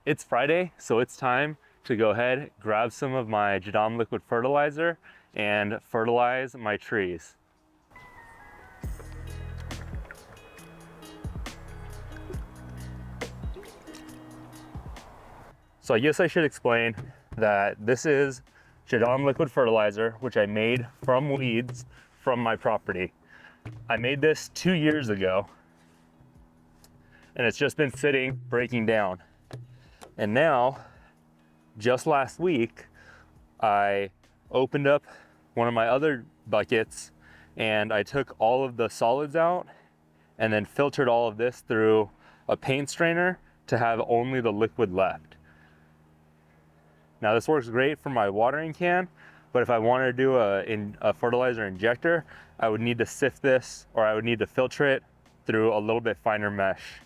It's Friday, so it's time to go ahead, grab some of my jadam liquid fertilizer and fertilize my trees. So I guess I should explain that this is jadam liquid fertilizer, which I made from weeds from my property. I made this 2 years ago, and it's just been sitting, breaking down. And now, just last week, I opened up one of my other buckets and I took all of the solids out and then filtered all of this through a paint strainer to have only the liquid left. Now this works great for my watering can, but if I wanted to do a fertilizer injector, I would need to sift this, or I would need to filter it through a little bit finer mesh.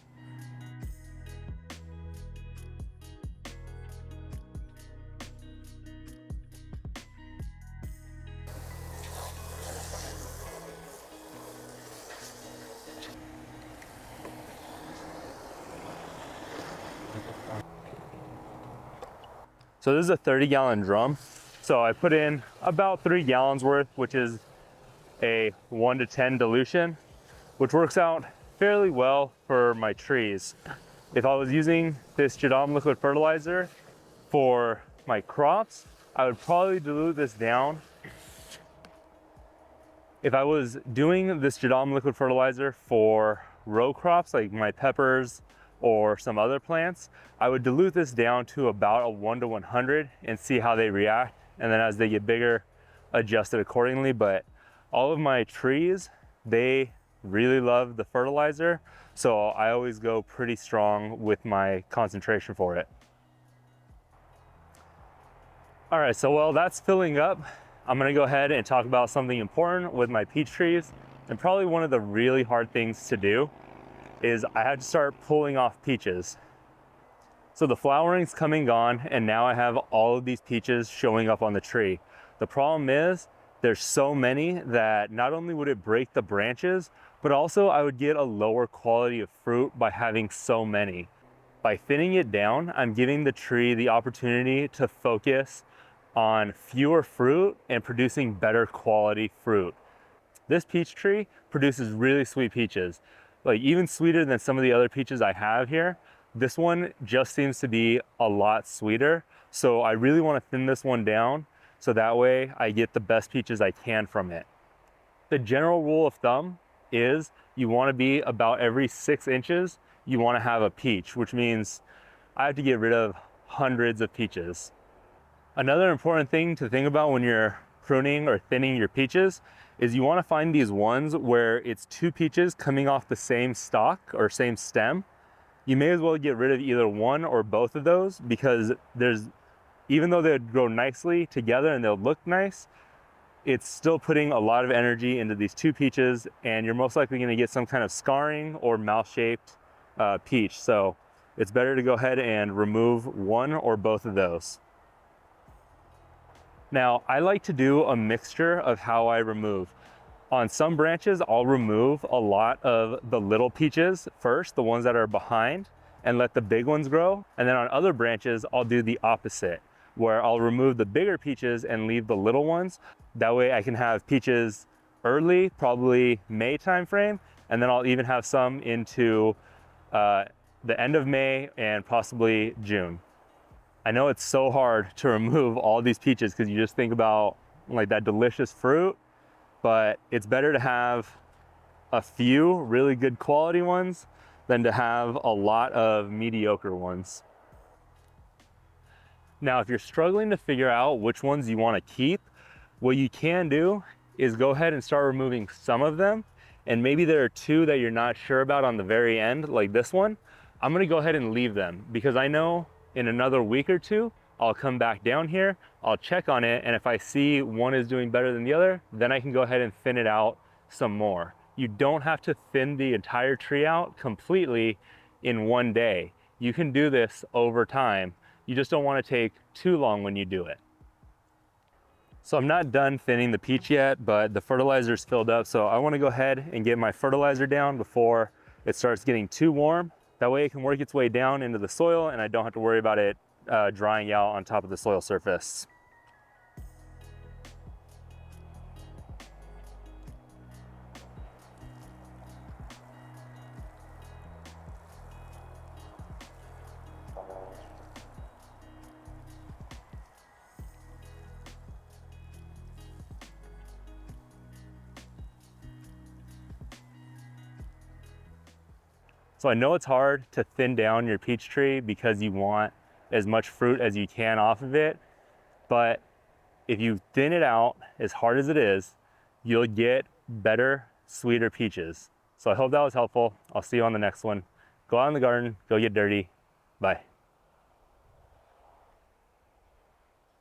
So this is a 30-gallon drum. So I put in about 3 gallons worth, which is a 1 to 10 dilution, which works out fairly well for my trees. If I was using this jadam liquid fertilizer for my crops, I would probably dilute this down. If I was doing this jadam liquid fertilizer for row crops like my peppers or some other plants, I would dilute this down to about a 1 to 100 and see how they react. And then as they get bigger, adjust it accordingly. But all of my trees, they really love the fertilizer. So I always go pretty strong with my concentration for it. All right, so while that's filling up, I'm gonna go ahead and talk about something important with my peach trees. And probably one of the really hard things to do is I had to start pulling off peaches. So the flowering's come and gone, and now I have all of these peaches showing up on the tree. The problem is there's so many that not only would it break the branches, but also I would get a lower quality of fruit by having so many. By thinning it down, I'm giving the tree the opportunity to focus on fewer fruit and producing better quality fruit. This peach tree produces really sweet peaches, like even sweeter than some of the other peaches I have here. This one just seems to be a lot sweeter. So I really want to thin this one down so that way I get the best peaches I can from it. The general rule of thumb is you want to be about every 6 inches, you want to have a peach, which means I have to get rid of hundreds of peaches. Another important thing to think about when you're pruning or thinning your peaches is you want to find these ones where it's 2 peaches coming off the same stalk or same stem. You may as well get rid of either one or both of those, because even though they grow nicely together and they'll look nice, it's still putting a lot of energy into these 2 peaches, and you're most likely going to get some kind of scarring or mouth-shaped peach. So it's better to go ahead and remove one or both of those. Now, I like to do a mixture of how I remove. On some branches, I'll remove a lot of the little peaches first, the ones that are behind, and let the big ones grow. And then on other branches, I'll do the opposite, where I'll remove the bigger peaches and leave the little ones. That way I can have peaches early, probably May timeframe, and then I'll even have some into the end of May and possibly June. I know it's so hard to remove all these peaches because you just think about like that delicious fruit, but it's better to have a few really good quality ones than to have a lot of mediocre ones. Now, if you're struggling to figure out which ones you want to keep, what you can do is go ahead and start removing some of them. And maybe there are 2 that you're not sure about on the very end, like this one. I'm going to go ahead and leave them because I know in another week or 2, I'll come back down here, I'll check on it, and if I see one is doing better than the other, then I can go ahead and thin it out some more. You don't have to thin the entire tree out completely in one day. You can do this over time. You just don't want to take too long when you do it. So I'm not done thinning the peach yet, but the fertilizer's filled up, so I want to go ahead and get my fertilizer down before it starts getting too warm. That way it can work its way down into the soil and I don't have to worry about it drying out on top of the soil surface. So I know it's hard to thin down your peach tree because you want as much fruit as you can off of it, but if you thin it out as hard as it is, you'll get better, sweeter peaches. So I hope that was helpful. I'll see you on the next one. Go out in the garden, go get dirty. Bye.